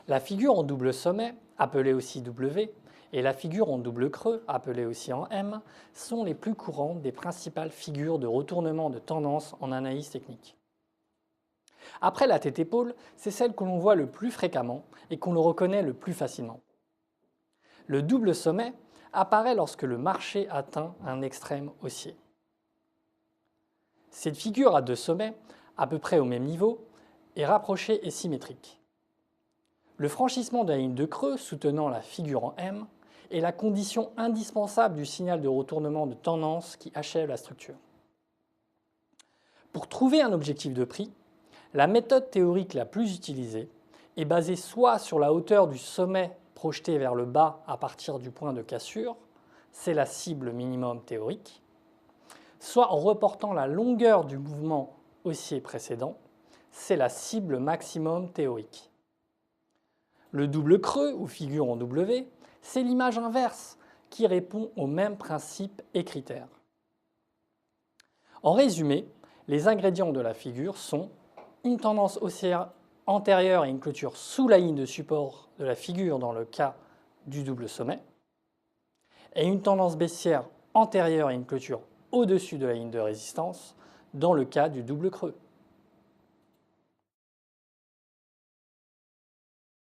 La figure en double sommet, appelée aussi W, et la figure en double creux, appelée aussi en M, sont les plus courantes des principales figures de retournement de tendance en analyse technique. Après la tête-épaule, c'est celle que l'on voit le plus fréquemment et qu'on le reconnaît le plus facilement. Le double sommet apparaît lorsque le marché atteint un extrême haussier. Cette figure à deux sommets, à peu près au même niveau, est rapprochée et symétrique. Le franchissement de la ligne de creux soutenant la figure en M est la condition indispensable du signal de retournement de tendance qui achève la structure. Pour trouver un objectif de prix, la méthode théorique la plus utilisée est basée soit sur la hauteur du sommet projeté vers le bas à partir du point de cassure, c'est la cible minimum théorique, soit en reportant la longueur du mouvement haussier précédent, c'est la cible maximum théorique. Le double creux, ou figure en W, c'est l'image inverse qui répond aux mêmes principes et critères. En résumé, les ingrédients de la figure sont une tendance haussière antérieure et une clôture sous la ligne de support de la figure dans le cas du double sommet, et une tendance baissière antérieure et une clôture au-dessus de la ligne de résistance dans le cas du double creux.